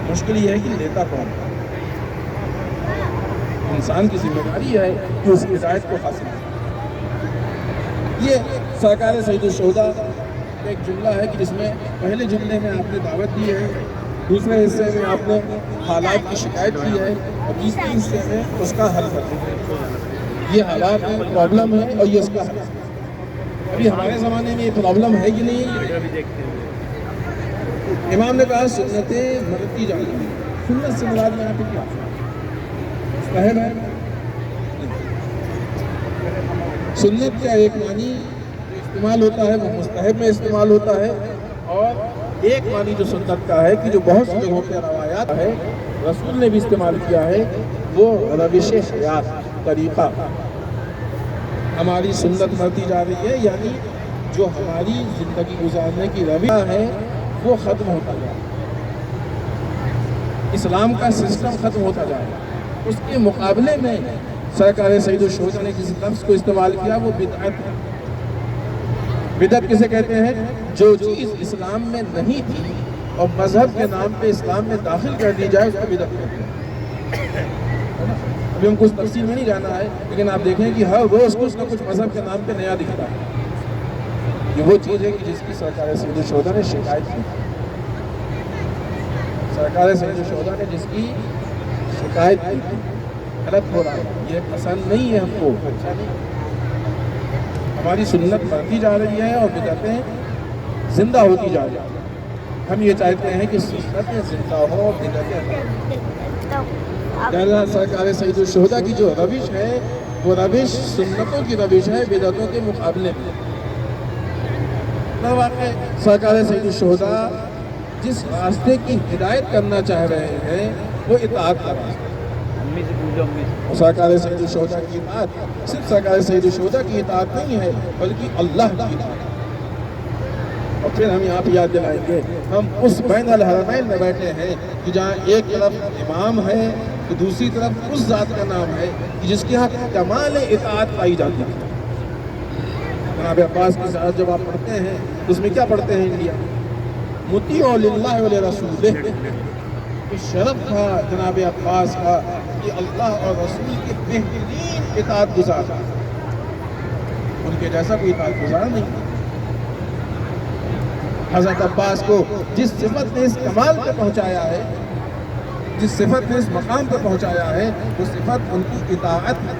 مشکل یہ ہے کہ لیتا کون ہے۔ انسان کی ذمہ داری ہے کہ اس ہدایت کو حاصل کرے۔ یہ سرکار سید الشہداء کا ایک جملہ ہے کہ جس میں پہلے جملے میں آپ نے دعوت دی ہے، دوسرے حصے میں آپ نے حالات کی شکایت کی ہے، اور تیسرے حصے میں اس کا حل کر دیا ہے۔ یہ حالات میں پرابلم ہے اور یہ اس کا حل ہے۔ ابھی ہمارے زمانے میں یہ پرابلم ہے کہ نہیں؟ امام نے کہا سنتیں مرتی جا رہی ہیں۔ سنت سے مراد میں آپ کیا مستحب ہے؟ سنت کا ایک معنی استعمال ہوتا ہے وہ مستحب میں استعمال ہوتا ہے، اور ایک معنی جو سنت کا ہے کہ جو بہت سے لوگوں کے روایات ہے رسول نے بھی استعمال کیا ہے، وہ روش حیات طریقہ ہماری سنت مرتی جا رہی ہے، یعنی جو ہماری زندگی گزارنے کی رویہ ہے وہ ختم ہوتا جا رہا ہے، اسلام کا سسٹم ختم ہوتا جا رہا ہے۔ اس کے مقابلے میں سرکار سید الشہداء نے جس لفظ کو استعمال کیا وہ بدعت ہے۔ بدعت کسے کہتے ہیں؟ جو چیز اسلام میں نہیں تھی اور مذہب کے نام پہ اسلام میں داخل کر دی جائے اس کو بدعت کہتے ہیں۔ ابھی ہم کچھ تفصیل میں نہیں جانا ہے، لیکن آپ دیکھیں کہ ہر روز کچھ نہ کچھ مذہب کے نام پہ نیا دکھتا ہے۔ یہ وہ چیز ہے کہ جس کی سرکار سید الشہداء نے شکایت کی۔ سرکار سید الشہداء نے جس کی شکایت کی غلط ہو رہا ہے، یہ پسند نہیں ہے ہم کو، اچھا نہیں۔ ہماری سنت بڑھتی جا رہی ہے اور بدعتیں زندہ ہوتی جا رہی ہیں۔ ہم یہ چاہتے ہیں کہ سنتیں زندہ ہوں اور بدعتیں لہذا سرکار سید الشہداء کی جو روش ہے وہ روش سنتوں کی روش ہے بدعتوں کے مقابلے میں۔ واقع سرکار سید الشہداء جس راستے کی ہدایت کرنا چاہ رہے ہیں وہ اطاعت کا راستہ ہے۔ سرکار سید الشہداء کی اطاعت صرف سرکار سید الشہداء کی اطاعت نہیں ہے بلکہ اللہ کی اطاعت ہے۔ اور پھر ہم یہاں پہ یاد دلائیں گے ہم اس بین الحرمین میں بیٹھے ہیں کہ جہاں ایک طرف امام ہے تو دوسری طرف اس ذات کا نام ہے کہ جس کے ہاں کمال اطاعت پائی جاتی ہے۔ جناب عباس کی ساتھ جب آپ پڑھتے ہیں تو اس میں کیا پڑھتے ہیں انڈیا؟ مطیع للہ ولرسولہ۔ شرف تھا جناب عباس کا کہ اللہ اور رسول کے بہترین اطاعت گزار، ان کے جیسا کوئی اطاعت گزار نہیں۔ حضرت عباس کو جس صفت نے اس کمال پہ پہنچایا ہے، جس صفت نے اس مقام پہ پہنچایا ہے وہ صفت ان کی اطاعت ہے۔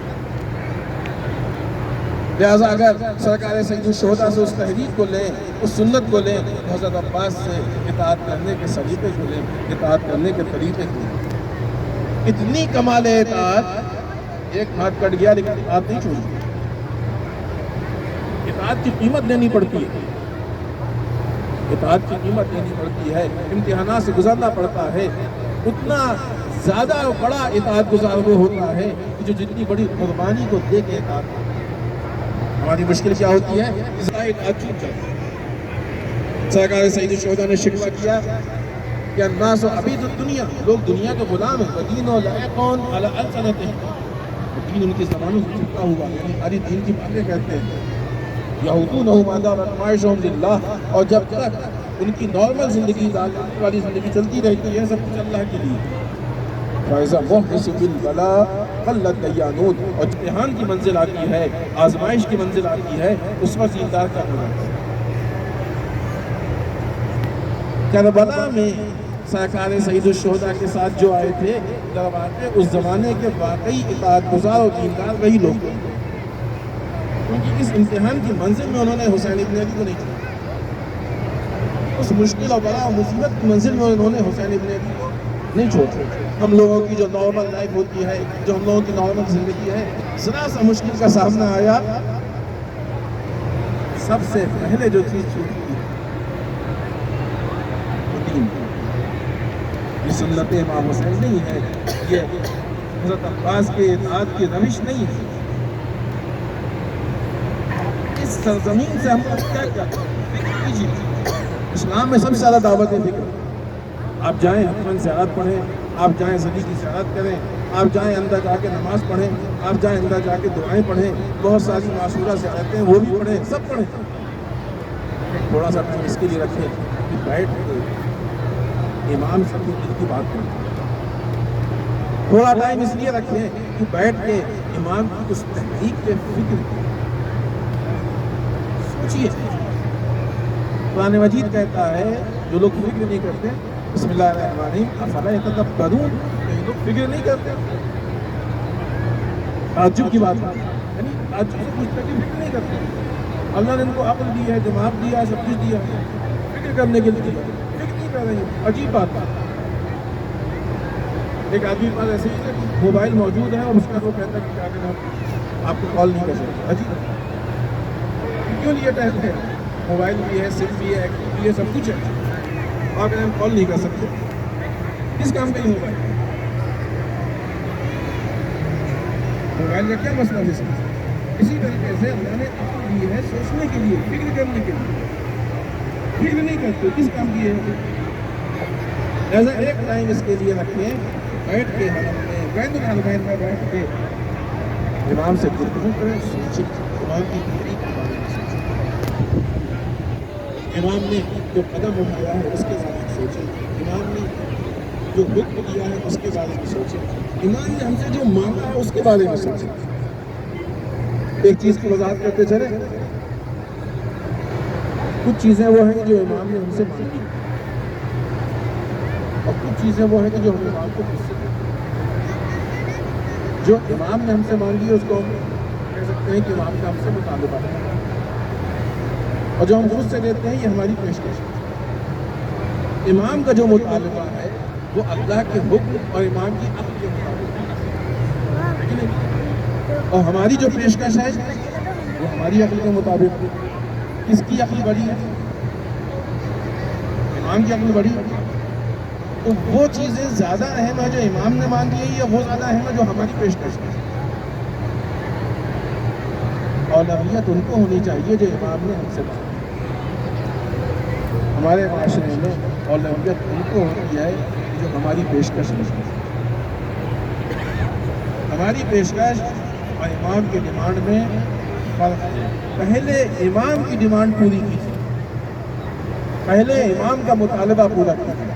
لہٰذا اگر سرکار سید الشہداء سے اس تحریک کو لیں، اس سنت کو لیں، تو حضرت عباس سے اطاعت کرنے کے سلیقے کو لیں، اطاعت کرنے کے طریقے کو لیں۔ اتنی کمال اطاعت، ایک ہاتھ کٹ گیا لیکن اطاعت نہیں چھوڑی۔ اطاعت کی قیمت دینی پڑتی ہے، اطاعت کی قیمت دینی پڑتی ہے، امتحانات سے گزرنا پڑتا ہے۔ اتنا زیادہ بڑا اطاعت گزار وہ ہوتا ہے کہ جو جتنی بڑی قربانی کو دے کے اطاعت کرتا ہے۔ ہماری مشکل کیا ہوتی ہے؟ اطاعت چھوٹ جاتی ہے۔ سرکار سید الشہداء نے شکوہ کیا کہ الناس عبید الدنیا، لوگ دنیا کے غلام ہیں، ودین لائقون علی السنتہم، دین ان کی زبانوں سے چھپا ہوا، یعنی ہماری دین کی باتیں کہتے ہیں۔ یہودونہ ما دامت معاشہم للہ، اور جب تک ان کی نارمل زندگی والی زندگی چلتی رہتی ہے سب کچھ اللہ کے لیے۔ فَإِذَا مُحْرِسُ بِالْبَلَاءِ قَلَّتْ دَيَّانُونَ، اور امتحان کی منزل آتی ہے، آزمائش کی منزل آتی ہے، اس وقت دیندار کا ہونا ہے۔ کربلا میں سرکار سید الشہداء کے ساتھ جو آئے تھے دربار اس زمانے کے واقعی اطاعت گزار اور دیندار وہی لوگ تھے، کیونکہ اس امتحان کی منزل میں انہوں نے حسین ابن علی کو نہیں چھوڑا، اس مشکل اور بڑا مصیبت کی منزل میں انہوں نے حسین ابن علی کو نہیں چھوڑا۔ ہم لوگوں کی جو نارمل لائف ہوتی ہے، جو ہم لوگوں کی نارمل زندگی ہے، ذرا سا مشکل کا سامنا آیا، سب سے پہلے جو چیز چھوٹی ہے وہ دین۔ یہ سنت امام حسین نہیں ہے، یہ حضرت عباس کے اطاعت کی روش نہیں ہے۔ اس سرزمین سے ہم کیا فکر کیجیے، اسلام میں سب سے زیادہ دعوت فکر۔ آپ جائیں حتماً زیارت پڑھیں، آپ جائیں زلی کی زیارت کریں، آپ جائیں اندر جا کے نماز پڑھیں، آپ جائیں اندر جا کے دعائیں پڑھیں، بہت ساری معصورہ زیارتیں وہ بھی پڑھیں، سب پڑھیں۔ تھوڑا سا ٹائم اس کے لیے رکھیں کہ بیٹھ کے امام سے اپنے دل کی بات کریں. تھوڑا ٹائم اس لیے رکھیں کہ بیٹھ کے امام کی اس تحریک پہ فکر سوچیے. قرآن مجید کہتا ہے جو لوگ فکر نہیں کرتے، بسم اللہ الرحمن الرحیم، افلا یتدبرون، یہ لوگ فکر نہیں کرتے. تعجب کی بات ہے، یعنی تعجب سے پوچھتا کہ فکر نہیں کرتے. اللہ نے ان کو عقل دی ہے، دماغ دیا ہے، سب کچھ دیا ہے، فکر کرنے کے لیے فکر نہیں کر رہے ہیں. عجیب بات ہے. ایک آدمی کے پاس ایسے ہی موبائل موجود ہے اور اس کا وہ کہتا ہے کہ کیا کریں آپ کو کال نہیں کر سکتے. عجیب کیوں لیے ٹائم ہے؟ موبائل بھی ہے، سم بھی ہے، ایکٹیو بھی ہے، سب کچھ ہے، آپ ہم کال نہیں کر سکتے. کس کام کا ہی موبائل؟ موبائل کا کیا مسئلہ ہے اس کا؟ اسی طریقے سے اللہ نے عقل دی ہے سوچنے کے لیے، فکر کرنے کے لیے. فکر نہیں کرتے کس کام کی ہے؟ ایسا ایک ٹائم اس کے لیے رکھیں، بیٹھ کے حلم میں بین الحرمین میں بیٹھ کے امام سے گفتگو کریں، سوچیں امام کی تحریک کے بارے میں سوچیں، امام نے جو قدم اٹھایا ہے اس کے بارے میں سوچیں، امام نے جو حکم دیا ہے اس کے بارے میں سوچیں، امام نے ہم سے جو مانگا ہے اس کے بارے میں سوچیں. ایک چیز کی وضاحت کرتے چلے، کچھ چیزیں وہ ہیں جو امام نے ہم سے مانگی اور کچھ چیزیں وہ ہیں کہ جو ہم امام کو مجھ سے جو امام نے ہم سے مانگی ہے اس کو ہم کہہ سکتے ہیں کہ امام کا ہم سے مطالبہ ہے، اور جو ہم خود سے دیتے ہیں یہ ہماری پیشکش ہے. امام کا جو مطالبہ ہے وہ اللہ کے حکم اور امام کی عقل کے مطابق ہے، اور ہماری جو پیشکش ہے وہ ہماری عقل کے مطابق. کس کی عقل بڑی ہے؟ امام کی عقل بڑی ہے. تو وہ چیزیں زیادہ اہم ہے جو امام نے مانگی ہے یا وہ زیادہ اہم ہے جو ہماری پیشکش ہے؟ اولویت ان کو ہونی چاہیے جو امام نے ہم سے مانگی. ہمارے معاشرے میں اولویت ان کو ہوتی ہے جو ہماری پیشکش ہے. ہماری پیشکش اور امام کی ڈیمانڈ میں فرق ہے. پہلے امام کی ڈیمانڈ پوری کیجیے، پہلے امام کا مطالبہ پورا کیجیے،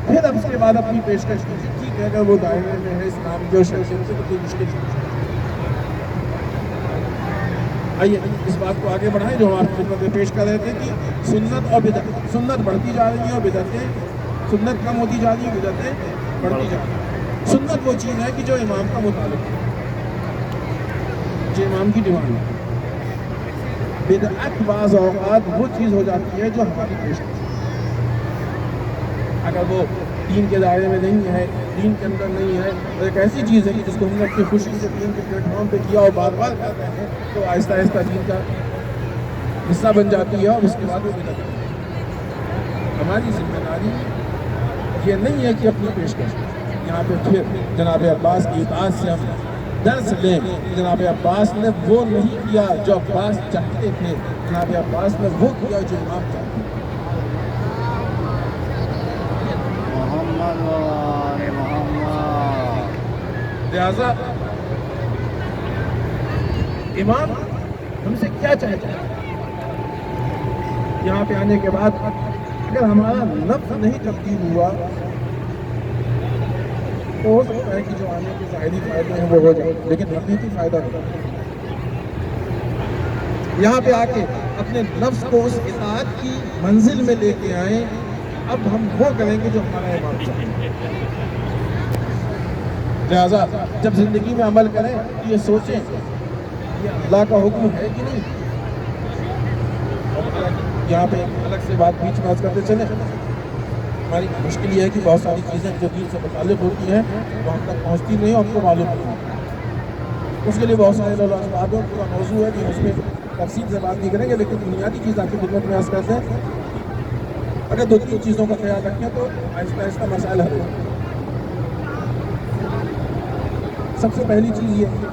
پھر اب اس کے بعد اپنی پیشکش کیجیے. ٹھیک ہے اگر وہ دائرے میں ہے اسلام کے اور شخصیت سے تو کوئی مشکل نہیں. آئیے اس بات کو آگے بڑھائیں جو ہم آپ کی خدمت میں پیش کر رہے تھے کہ سنت اور بدعت، سنت بڑھتی جا رہی ہے اور بدعتیں، سنت کم ہوتی جا رہی ہے، بدعتیں بڑھتی جا رہی ہیں. سنت وہ چیز ہے کہ جو امام کا مطالبہ ہے، جو امام کی ڈیمانڈ ہے. بدعت بعض اوقات وہ چیز ہو جاتی ہے جو ہماری پیشکش ہے. اگر وہ دین کے دائرے میں نہیں ہے، دین کے اندر نہیں ہے، اور ایک ایسی چیز ہے کہ جس کو ہم نے اپنی خوشی سے دین کے پلیٹ فارم پہ کیا اور بار بار کرتے ہیں تو آہستہ آہستہ دین کا حصہ بن جاتی ہے اور اس کے بعد وہ بدعت ہے. ہماری ذمہ داری یہ نہیں ہے کہ اپنی پیشکش یہاں پہ پھر جناب عباس کی اطاعت سے ہم درس لیں. جناب عباس نے وہ نہیں کیا جو عباس چاہتے تھے، جناب عباس نے وہ کیا جو امام چاہتے تھے. لہذا امام ہم سے کیا چاہتا ہے؟ یہاں پہ آنے کے بعد اگر ہمارا نفس نہیں تبدیل ہوا تو ہو سکتا ہے کہ جو آنے کے ظاہری فائدے ہیں وہ ہو جائیں، لیکن حقیقی فائدہ نہیں. یہاں پہ آ کے اپنے نفس کو اس اطاعت کی منزل میں لے کے آئیں. اب ہم وہ کریں گے جو ہمارا امام چاہتے ہیں. لہٰذا جب زندگی میں عمل کریں یہ سوچیں یہ اللہ کا حکم ہے کہ نہیں. یہاں پہ الگ سے بات بیچ میں کرتے چلیں. ہماری مشکل یہ ہے کہ بہت ساری چیزیں جو دین سے متعلق ہوتی ہیں وہ ہم تک پہنچتی نہیں اور ہم کو معلوم نہیں. اس کے لیے بہت سارے لوگ باتوں پورا موضوع ہے کہ اس میں تفصیل سے بات نہیں کریں گے، لیکن بنیادی چیز آپ کی خدمت میں عرض کرتے ہیں. اگر دو تین چیزوں کا خیال رکھیں تو آہستہ آہستہ مسائل حل ہوگا. سب سے پہلی چیز یہ ہے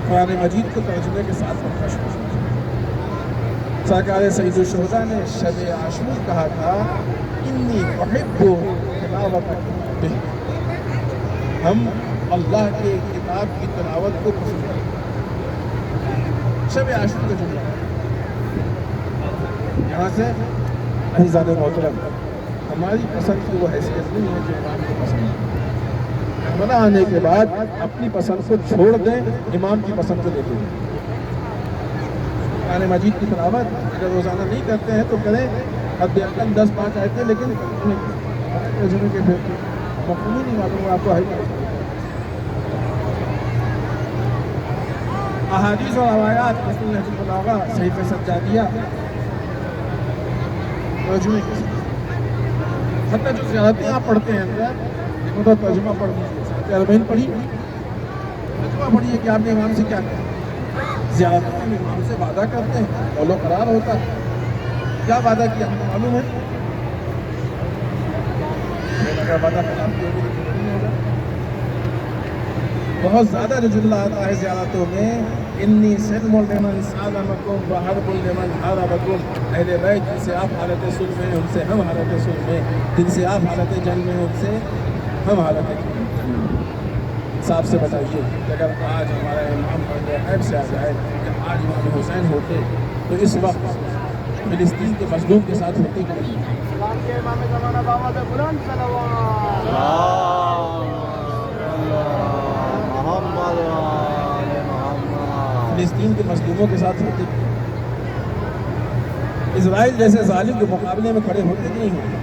قرآن مجید کو ترجمے کے ساتھ پڑھنا شروع کیا. سرکار سید الشہداء نے شب عاشور کہا تھا انی احب تلاوت، ہم اللہ کے کتاب کی تلاوت کو پسند کرتے ہیں. شب عاشور کا جملہ یہاں سے عزیزان محترم ہماری پسند کی وہ حیثیت نہیں ہے جو امام کی پسند ہے۔ کربلا آنے کے بعد اپنی پسند کو چھوڑ دیں، امام کی پسند کو لیتے ہیں۔ قرآن مجید کی تلاوت اگر روزانہ نہیں کرتے ہیں تو کریں، حد اقل 10-5 آیتیں، لیکن ترجمے کے پھر مفہوم ہی نہیں معلوم آپ کو ہے کیا۔ احادیث اور روایات مثل نہج البلاغہ، صحیفہ سجادیہ، ترجمے کے ساتھ، حتیٰ جو زیارتیں آپ پڑھتے ہیں اندر تو ترجمہ پڑھ لیجیے۔ اربعین پڑھی، ترجمہ پڑھیے کہ آپ نے امام سے کیا کہا۔ زیارتوں میں امام سے وعدہ کرتے ہیں، قول و قرار ہوتا ہے، کیا وعدہ کیا ہمیں معلوم ہے؟ اگر وعدہ خلاف کی ہوگی تو نہیں ہوگا۔ بہت زیادہ جو جملہ آتا ہے زیارتوں میں، انی سلم لمن سالمکم وحرب لمن حاربکم، اہل بیت جن سے آپ حالت صلح میں ان سے ہم حالت صلح میں، جن سے آپ حالت جنگ میں ان سے ہم حالت جنگ میں۔ صاحب سے بتائیے کہ اگر آج ہمارا امام غیب سے آ جائے کہ آج امام حسین ہوتے تو اس وقت فلسطین کے مظلوم کے ساتھ ہوتے کہ نہیں؟ اسلام کے امام زمانہ بآواز بلند صلوات محمد فلسطین کے مظلوموں کے ساتھ ہوتے، اسرائیل جیسے ظالم کے مقابلے میں کھڑے ہوتے کہ نہیں ہوتے؟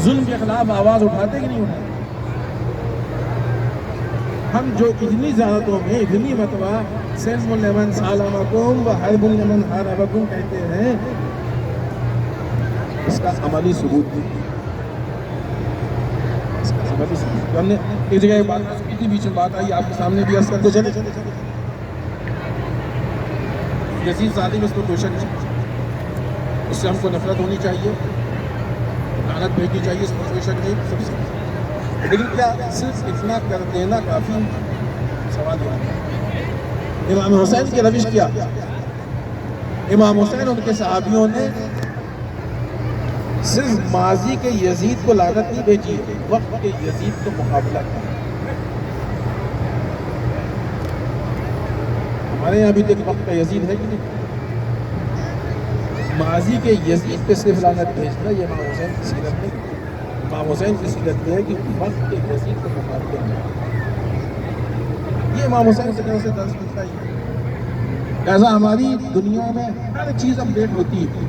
ظلم کے خلاف آواز اٹھاتے کہ نہیں اٹھاتے؟ ہم جو اتنی زیارتوں میں اتنی مرتبہ سلم لمن سالمکم وحرب لمن حاربکم کہتے ہیں، اس کا عملی ثبوت نہیں، اس کا عملی ثبوت۔ ہم نے ایک جگہ بات کی تھی، بیچ میں بات آئی، آپ کے سامنے بھی عرض کرتے چلے۔ یزید ظالم، اس کو کوئی شک نہیں، اس سے ہم کو نفرت ہونی چاہیے، لعنت بھیجنی چاہیے، اس میں کوئی شک نہیں، سب سے۔ لیکن کیا صرف اتنا کر دینا کافی؟ سوال یہ ہے۔ امام حسین کی روش کیا؟ امام حسین ان کے صحابیوں نے صرف ماضی کے یزید کو لعنت نہیں بھیجی، وقت کے یزید کو مقابلہ کیا۔ ہمارے یہاں بھی دیکھ وقت کا یزید ہے کہ نہیں؟ ماضی کے یزید پہ صرف لعنت بھیجنا یہ امام حسین کی سیرت نہیں۔ امام حسین کی سیرت یہ ہے کہ وقت کے یزید کو مقابلہ کیا۔ یہ امام حسین کی طرف سے درس ملتا ہی ہے۔ لہٰذا ہماری دنیا میں ہر چیز اپڈیٹ ہوتی ہے،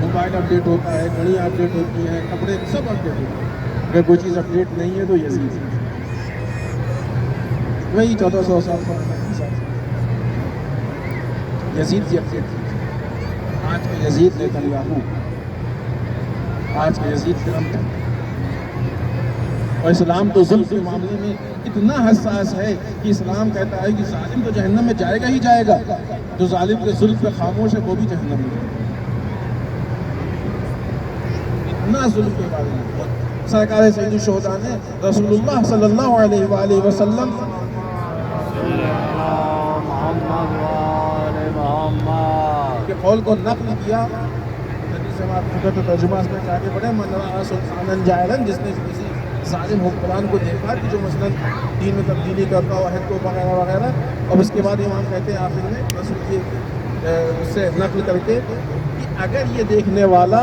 موبائل اپڈیٹ ہوتا ہے، گھڑیاں اپڈیٹ ہوتی ہیں، کپڑے سب اپڈیٹ ہوتے ہیں۔ اگر کوئی چیز اپڈیٹ نہیں ہے تو یزید وہی 1400 سال یزید کی اپڈیٹ تھی۔ آج کا یزید نیتنیاہو، آج کا یزید ٹرمپ ہے۔ اور اسلام تو ظلم کے معاملے میں اتنا حساس ہے کہ اسلام کہتا ہے کہ ظالم تو جہنم میں جائے گا ہی جائے گا، جو ظالم کے ظلم پہ خاموش ہے وہ بھی جہنم میں جائے گا۔ اتنا ظلم کے بارے میں سرکار سید الشہداء نے رسول اللہ صلی اللہ علیہ وآلہ وسلم کے قول کو نقل کیا۔ ترجمہ اس میں آگے بڑھے، من رأى سلطانا جائرا، جس نے کسی ظالم حکمران کو دیکھا کہ جو مثلا دین میں تبدیلی کرتا ہو، عہد کو وغیرہ وغیرہ، اور اس کے بعد امام کہتے ہیں آخر میں رسول کی اس سے نقل کر کے کہ اگر یہ دیکھنے والا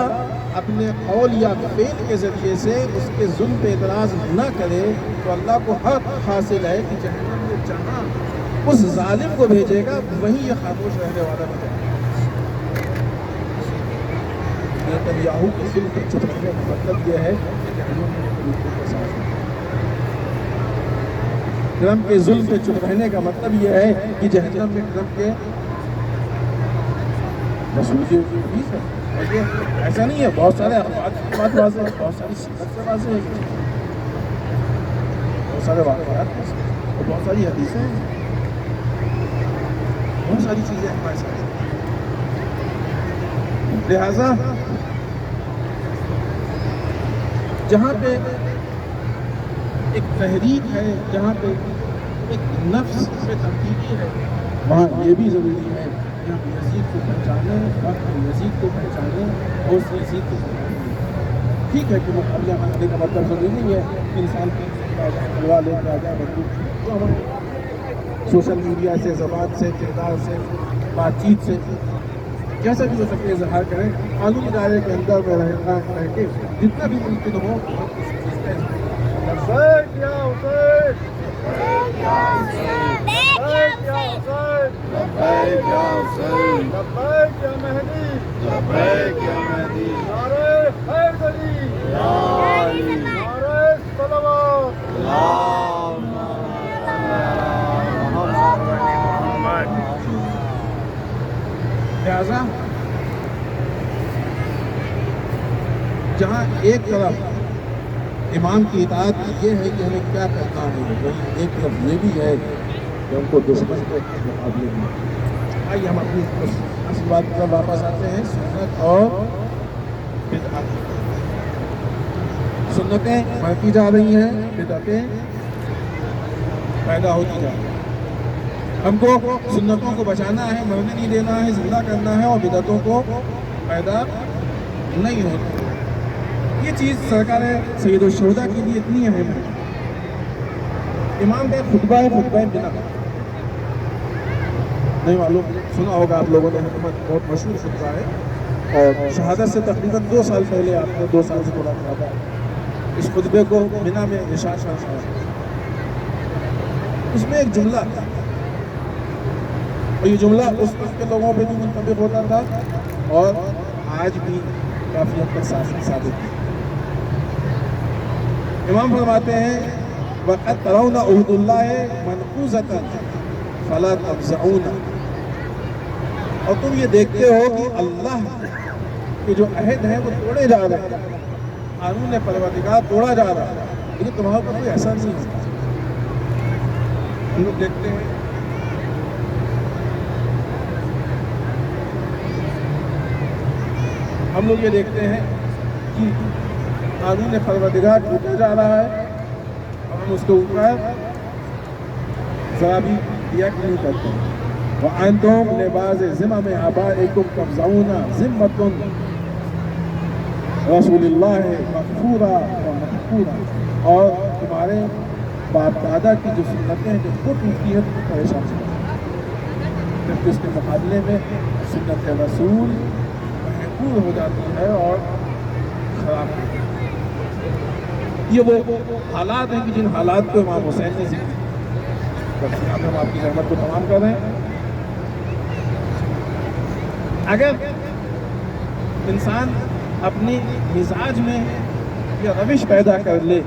اپنے قول یا فعل کے ذریعے سے اس کے ظلم پہ اعتراض نہ کرے تو اللہ کو حق حاصل ہے کہ جہنم میں جہاں اس ظالم کو بھیجے گا وہیں یہ خاموش رہنے والا بنے گا۔ نیتنیاہو کے ظلم پہ چپ رہنے کا مطلب یہ ہے کہ جہنم میں بالکل کے ساتھ ٹرمپ کے ظلم پہ چپ رہنے کا مطلب یہ ہے کہ جہنم میں ٹرمپ کے رسول کی فیس ہے۔ ایسا نہیں ہے، بہت سارے بات واضح ہے، بہت ساری سیرت سے واضح ہے، بہت سارے واقعات اور بہت ساری حدیثیں ہیں، بہت ساری چیزیں ہمارے ساتھ۔ لہذا جہاں پہ ایک تحریک ہے، جہاں پہ ایک نفس پہ تبدیلی ہے، وہاں یہ بھی ضروری ہے کہ ہم یزید کو پہچانیں، اور یزید کو پہچانیں اور اس یزید کو پہچانیں۔ ٹھیک ہے کہ مقابلہ بنانے کا مطلب ضروری نہیں ہے کہ انسان تلوار لے کے آ جائے، بندوق تو ہمارے سوشل میڈیا سے، زبان سے، کردار سے، بات چیت سے جیسا بھی ہو سکے اظہار کریں، قانونی دائرے کے اندر میں رہ کے جتنا بھی ممکن ہو لبیک یا حسین لبیک یا حسین لبیک یا حسین لبیک یا مہدی لبیک یا مہدی نعرہ حیدری نعرہ صلوات لہذا جہاں ایک طرف امام کی اطاعت یہ ہے کہ ہمیں کیا کرنا ہے، وہیں ایک طرف یہ بھی ہے کہ ہم کو دشمن کے مقابلے میں آئیے ہم اپنی اصل بات پر واپس آتے ہیں، سنت اور بدعت۔ سنتیں بڑھتی جا رہی ہیں، بدعتیں پیدا ہوتی جا رہی ہیں۔ ہم کو سنتوں کو بچانا ہے، مرنے نہیں دینا ہے، زندہ کرنا ہے، اور بدعتوں کو پیدا نہیں ہوتا۔ یہ چیز سرکار سید الشہداء کے لیے اتنی اہم ہے۔ امام کا خطبہ ہے، خطبہ بنا نہیں معلوم، سنا ہوگا آپ لوگوں نے، بہت مشہور خطبہ ہے، اور شہادت سے تقریباً 2 سال پہلے آپ نے 2 سال سے تھوڑا زیادہ اس خطبے کو بنا میں ارشاد فرمایا۔ اس میں ایک جملہ تھا، اور یہ جملہ اس وقت کے لوگوں پہ بھی منطبق ہوتا تھا اور آج بھی کافی حد تک ثابت ہے۔ امام فرماتے ہیں وَقَدْ تَرَوْنَ عُهْدُ اللَّهِ مَنْقُوزَةً فَلَا تَفْزَعُونَ، اور تم یہ دیکھتے ہو کہ اللہ کے جو عہد ہیں وہ توڑے جا رہے ہیں، قانون پروردگار توڑا جا رہا ہے، لیکن تمہارے پر کوئی اثر نہیں ہوتا۔ ہم لوگ دیکھتے ہیں ہم لوگ یہ دیکھتے ہیں کہ قانون پروردگار ٹوٹا جا رہا ہے، اور ہم اس کے اوپر ذرا بھی دیا کہ نہیں کرتے ہیں۔ وَأَنْتُمْ لِبَعْضِ ذِمَمِ آبَائِكُمْ تَفْزَعُونَ ذِمَّةٌ رسول اللہ مغفورا و مغفورا، اور تمہارے باپ دادا کی جو سنتیں ہیں جب وہ ٹوٹتی ہے تو پریشان ہوتا ہے، جبکہ اس کے مقابلے میں سنت رسول محفوظ ہو جاتی ہے اور خراب ہو جاتی ہے۔ یہ وہ حالات ہیں کہ جن حالات کو امام حسین نے ذکر کیا۔ یہاں پہ ہم آپ کی زحمت کو تمام کر رہے ہیں۔ اگر انسان اپنی مزاج میں یہ روش پیدا کر لے،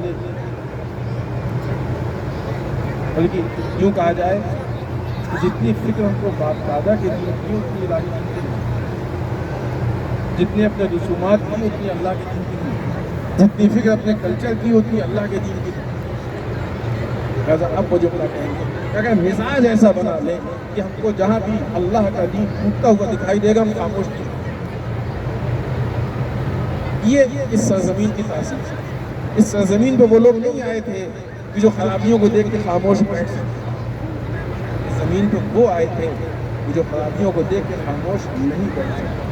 بلکہ یوں کہا جائے کہ جتنی فکر ہم کو باپ دادا کے دین کی اتنی الہی دین کی نہیں، جتنی اپنے رسومات کی اتنی اللہ کے دین کی نہیں، جتنی فکر اپنے کلچر کی اتنی اللہ کے دین کی نہیں۔ لہٰذا اب وہ جملہ کہیں گے کہ اگر مزاج ایسا بنا لیں کہ ہم کو جہاں بھی اللہ کا دین ٹوٹتا ہوا دکھائی دے گا ہم خاموش نہیں، یہ اس سرزمین کی تاثیر ہے۔ اس سرزمین پہ وہ لوگ نہیں آئے تھے کہ جو خرابیوں کو دیکھ کے خاموش بیٹھ سکتے، اس زمین پہ وہ آئے تھے کہ جو خرابیوں کو دیکھ کے خاموش نہیں بیٹھ سکتے۔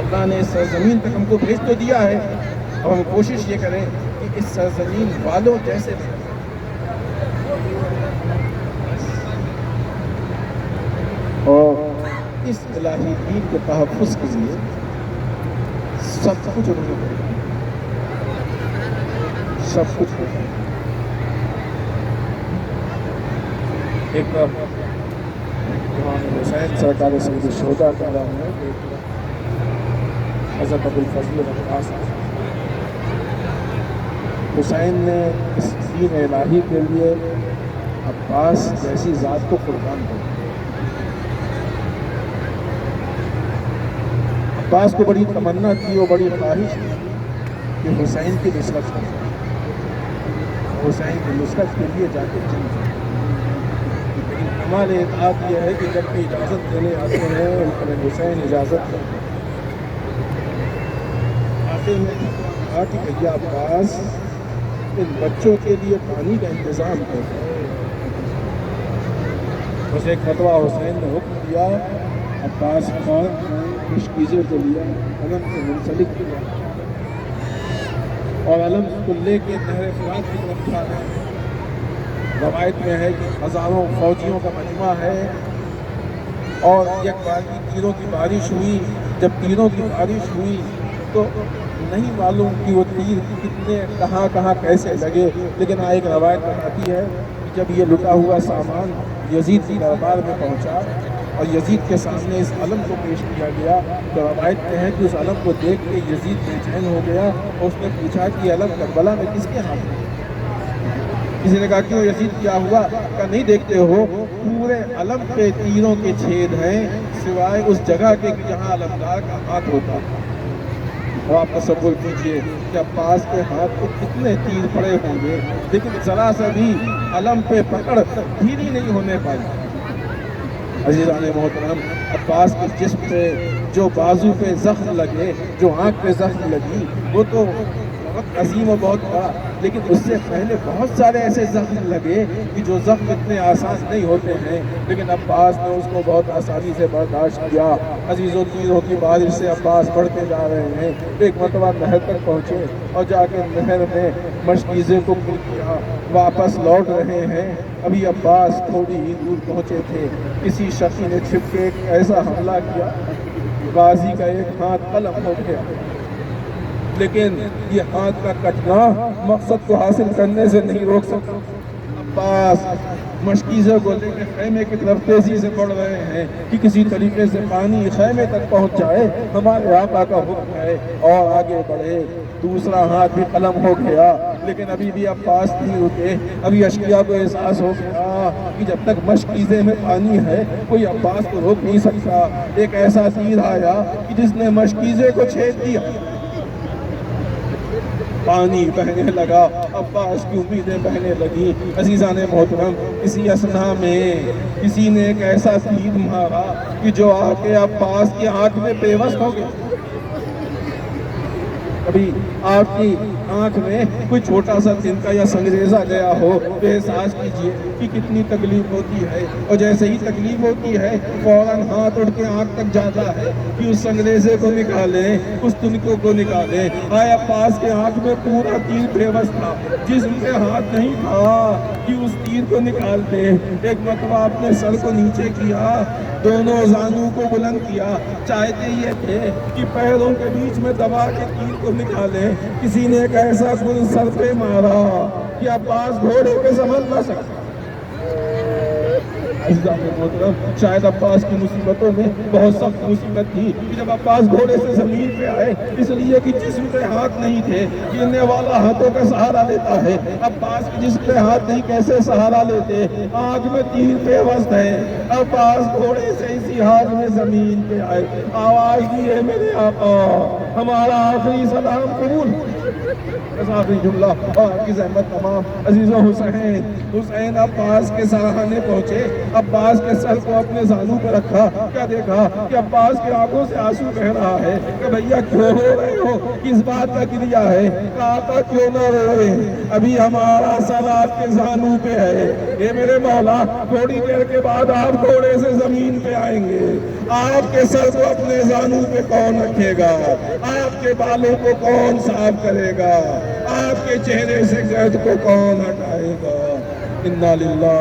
اللہ نے اس سرزمین تک ہم کو بھیج تو دیا ہے، اب ہم کوشش یہ کریں کہ اس سرزمین والوں جیسے بنیں، اور اس الہی دین کے تحفظ کے لیے سب کچھ انہوں نے کرا، سب کچھ ہوتا ہے۔ ایک طرف امام حسین سرکار سید الشہداء کا نام ہے، ایک طرف حضرت ابوالفضل عباس۔ حسین نے اس دین الہی کے لیے عباس جیسی ذات کو قربان کر دیا۔ عباس کو بڑی تمنا تھی اور بڑی خواہش تھی کہ حسین کی نصرت کرے، حسین کی نصرت کے لیے جا کے جنگ کرے، لیکن ہمارے اطاعت یہ ہے کہ جب بھی اجازت دینے آتے ہیں ان حسین اجازت کرتے ہیں۔ آخر میں کہا کہ بھیا عباس ان بچوں کے لیے پانی کا انتظام کرتے ہیں۔ اسے ایک فتویٰ حسین نے حکم دیا، عباس کا مشکیزے کو لیا، علم سے منسلک کیا اور علم کو لے کے نہر فرات کی طرف کھا گئے۔ روایت میں ہے کہ ہزاروں فوجیوں کا مجمع ہے، اور ایک بار کی تیروں کی بارش ہوئی. جب تیروں کی بارش ہوئی تو نہیں معلوم کہ وہ تیر کتنے کہاں کہاں کیسے لگے، لیکن ایک روایت بتاتی ہے کہ جب یہ لٹا ہوا سامان یزید کی دربار میں پہنچا اور یزید کے سامنے اس علم کو پیش کیا گیا، تو روایت میں ہے کہ اس علم کو دیکھ کے یزید بے چین ہو گیا اور اس نے پوچھا کہ یہ علم کربلا میں کس کے ہاتھ میں؟ کسی نے کہا کیوں یزید کیا ہوا؟ کہا نہیں دیکھتے ہو پورے علم پہ تیروں کے چھید ہیں سوائے اس جگہ کے جہاں علمدار کا ہاتھ ہوتا. اور آپ تصور کیجئے کہ عباس کے ہاتھ پہ کتنے تیر پڑے ہوں گے، لیکن ذرا سا بھی علم پہ پکڑ ڈھیلی نہیں ہونے پائی. عزیزان محترم، عباس کے جسم پہ جو بازو پہ زخم لگے، جو آنکھ پہ زخم لگی، وہ تو بہت عظیم و بہت بڑا، لیکن اس سے پہلے بہت سارے ایسے زخم لگے کہ جو زخم اتنے آسان نہیں ہوتے ہیں، لیکن عباس نے اس کو بہت آسانی سے برداشت کیا. عزیزوں، تیروں کی بارش سے عباس بڑھتے جا رہے ہیں. ایک مرتبہ نہر تک پہنچے اور جا کے نہر میں مشکیزے کو پھر کیا، واپس لوٹ رہے ہیں. ابھی عباس تھوڑی ہی دور پہنچے تھے، کسی شخص نے چھپ کے ایک ایسا حملہ کیا، غازی کا ایک ہاتھ قلم ہو گیا. لیکن یہ ہاتھ کا کٹنا مقصد کو حاصل کرنے سے نہیں روک سکتا. عباس مشکیزے کو لے کے خیمے کی طرف تیزی سے بڑھ رہے ہیں کہ کسی طریقے سے پانی خیمے تک پہنچ جائے، ہمارے آقا کا حکم ہے، اور آگے بڑھے. دوسرا ہاتھ بھی قلم ہو گیا، لیکن ابھی بھی عباس نہیں رکے. ابھی اشقیاء کو احساس ہو گیا کہ جب تک مشکیزے میں پانی ہے کوئی عباس کو روک نہیں سکتا. ایک ایسا تیر آیا کہ جس نے مشکیزے کو چھید دیا، پانی بہنے لگا، عباس کی امیدیں بہنے لگی. عزیزان محترم، اسی اثنا میں کسی نے ایک ایسا تیر مارا کہ جو آ کے عباس کی آنکھ میں پیوست ہو گیا. ابھی آپ کی آنکھ میں کوئی چھوٹا سا تنکا یا سنگریزہ گیا ہو تو احساس کیجئے کہ کتنی تکلیف ہوتی ہے، اور جیسے ہی تکلیف ہوتی ہے فوراً ہاتھ اٹھ کے آنکھ تک جاتا ہے کہ اس سنگریزے کو نکالیں، اس تنکوں کو نکالیں. آئے عباس کے آنکھ میں پورا تیر پیوست تھا، جسم پہ ہاتھ نہیں تھا کہ اس تیر کو نکال دے. ایک مرتبہ اپنے سر کو نیچے کیا، دونوں زانوں کو بلند کیا، چاہتے یہ تھے کہ پیروں کے بیچ میں دبا کے تیر کو نکالے. کسی نے ایک ایسا گل سر پہ مارا کہ عباس گھوڑے پہ سنبھل نہ سکا. عزیزان محترم، شاید عباس کی مصیبتوں میں بہت سخت مصیبت تھی کہ جب عباس گھوڑے سے زمین پہ آئے، اس لیے کہ جسم پہ ہاتھ نہیں تھے. گرنے والا ہاتھوں کا سہارا لیتا ہے، عباس کی جسم پہ ہاتھ نہیں کیسے سہارا لیتے؟ آنکھ میں تیر پیوست ہے. عباس گھوڑے سے اسی ہاتھ میں زمین پہ آئے، آواز دی ہے میرے آقا ہمارا آخری سلام قبول. آخری جملہ اور آپ کی زحمت تمام. عزیزوں، حسین عباس کے سراہانے پہنچے، عباس کے سر کو اپنے زانوں پہ رکھا. کیا دیکھا کہ عباس کی آنکھوں سے آنسو بہ رہا ہے. کہ بھیا کیوں رو رہے ہو؟ کس بات کا گریہ ہے؟ کہا تھا کیوں نہ روئے، ابھی ہمارا سر آپ کے زانوں پہ ہے. اے میرے مولا، تھوڑی دیر کے بعد آپ گھوڑے سے زمین پہ آئیں گے. آپ کے سر کو اپنے زانوں پہ کون رکھے گا؟ آپ کے بالوں کو کون صاف کرے گا؟ آپ کے چہرے سے گرد کو کون ہٹائے گا؟ انا للہ